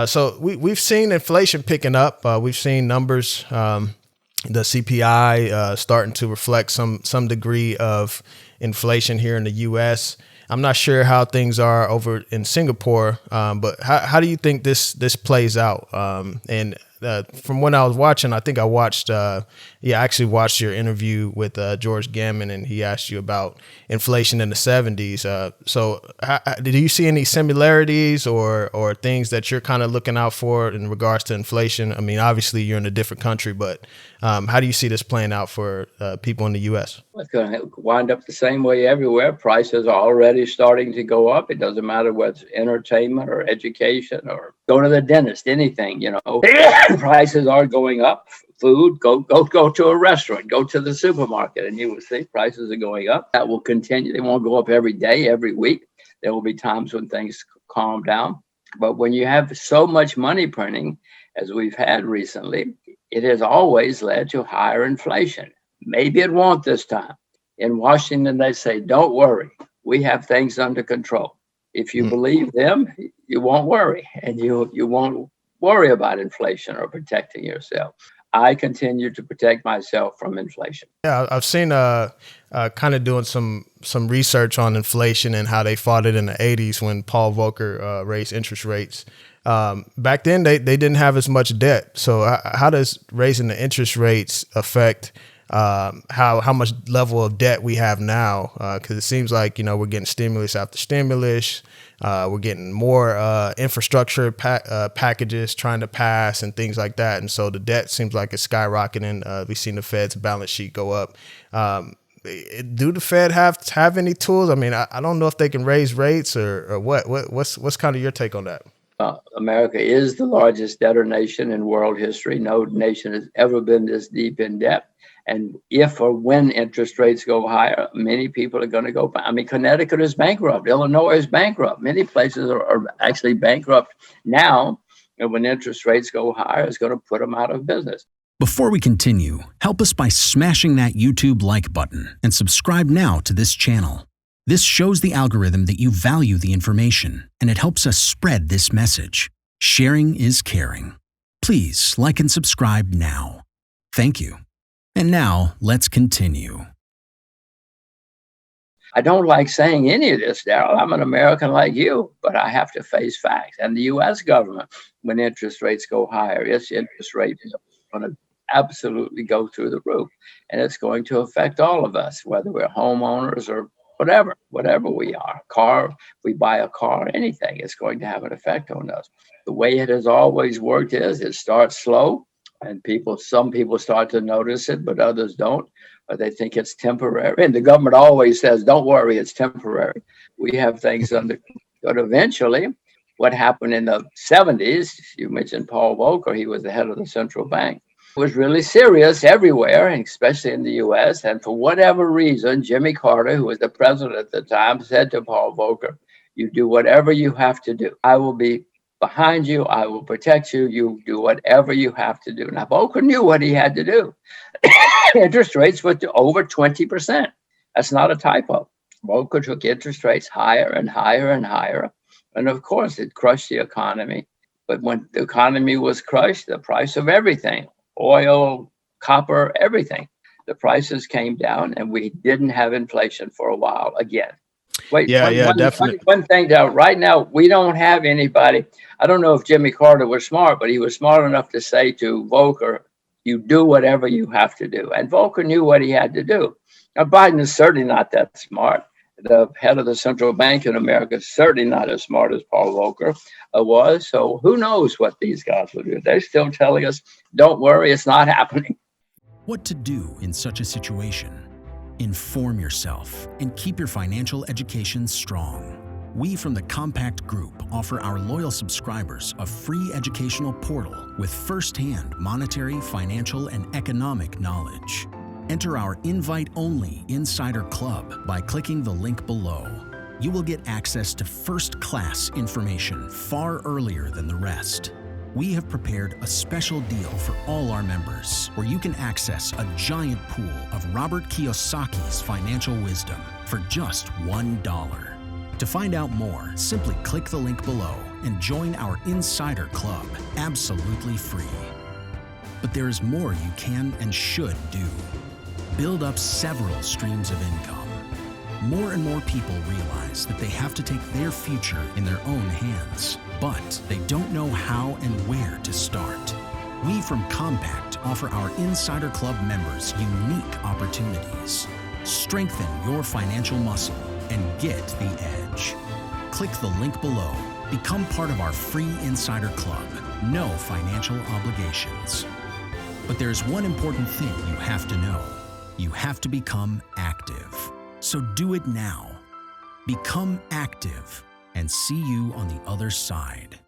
So we've seen inflation picking up. We've seen numbers, the CPI starting to reflect some degree of inflation here in the U.S. I'm not sure how things are over in Singapore, but how do you think this plays out? And from when I was watching, I think I actually watched your interview with George Gammon, and he asked you about inflation in the 70s. So did you see any similarities or things that you're kind of looking out for in regards to inflation? I mean, obviously you're in a different country, but how do you see this playing out for people in the U.S.? It's going to wind up the same way everywhere. Prices are already starting to go up. It doesn't matter whether it's entertainment or education or go to the dentist, anything, Prices are going up. Food, go to a restaurant, go to the supermarket, and you will see prices are going up. That will continue. They won't go up every day, every week. There will be times when things calm down. But when you have so much money printing, as we've had recently, it has always led to higher inflation. Maybe it won't this time. In Washington, they say, don't worry, we have things under control. If you believe them, you won't worry, and you won't worry about inflation or protecting yourself. I continue to protect myself from inflation. Yeah, I've seen kind of doing some research on inflation and how they fought it in the 80s when Paul Volcker raised interest rates. Back then, they didn't have as much debt. So how does raising the interest rates affect how much level of debt we have now? Because it seems like, we're getting stimulus after stimulus. We're getting more infrastructure packages trying to pass and things like that. And so the debt seems like it's skyrocketing. We've seen the Fed's balance sheet go up. Do the Fed have any tools? I mean, I don't know if they can raise rates or what. What's kind of your take on that? America is the largest debtor nation in world history. No nation has ever been this deep in debt. And if or when interest rates go higher, many people are going to go. I mean, Connecticut is bankrupt. Illinois is bankrupt. Many places are actually bankrupt now. And when interest rates go higher, it's going to put them out of business. Before we continue, help us by smashing that YouTube like button and subscribe now to this channel. This shows the algorithm that you value the information, and it helps us spread this message. Sharing is caring. Please like and subscribe now. Thank you. And now, let's continue. I don't like saying any of this, Daryl. I'm an American like you, but I have to face facts. And the U.S. government, when interest rates go higher, its interest rate is going to absolutely go through the roof. And it's going to affect all of us, whether we're homeowners or whatever we are. Car, we buy a car, anything, it's going to have an effect on us. The way it has always worked is it starts slow. And some people start to notice it, but others don't, or they think it's temporary. And the government always says, don't worry, it's temporary. We have things under, but eventually what happened in the 70s, you mentioned Paul Volcker, he was the head of the central bank, it was really serious everywhere, and especially in the US. And for whatever reason, Jimmy Carter, who was the president at the time, said to Paul Volcker, you do whatever you have to do. I will be behind you. I will protect you. You do whatever you have to do. Now, Volcker knew what he had to do. Interest rates were to over 20%. That's not a typo. Volcker took interest rates higher and higher and higher. And of course, it crushed the economy. But when the economy was crushed, the price of everything, oil, copper, everything, the prices came down and we didn't have inflation for a while again. Wait, definitely. One thing down right now, we don't have anybody. I don't know if Jimmy Carter was smart, but he was smart enough to say to Volcker, you do whatever you have to do. And Volcker knew what he had to do. Now, Biden is certainly not that smart. The head of the central bank in America is certainly not as smart as Paul Volcker was. So who knows what these guys will do? They're still telling us, don't worry, it's not happening. What to do in such a situation? Inform yourself and keep your financial education strong. We from the Compact Group offer our loyal subscribers a free educational portal with first-hand monetary, financial, and economic knowledge. Enter our invite-only Insider Club by clicking the link below. You will get access to first-class information far earlier than the rest. We have prepared a special deal for all our members where you can access a giant pool of Robert Kiyosaki's financial wisdom for just $1. To find out more, simply click the link below and join our Insider Club absolutely free. But there is more you can and should do. Build up several streams of income. More and more people realize that they have to take their future in their own hands, but they don't know how and where to start. We from Compact offer our Insider Club members unique opportunities. Strengthen your financial muscle and get the edge. Click the link below. Become part of our free Insider Club. No financial obligations. But there's one important thing you have to know. You have to become active. So do it now. Become active and see you on the other side.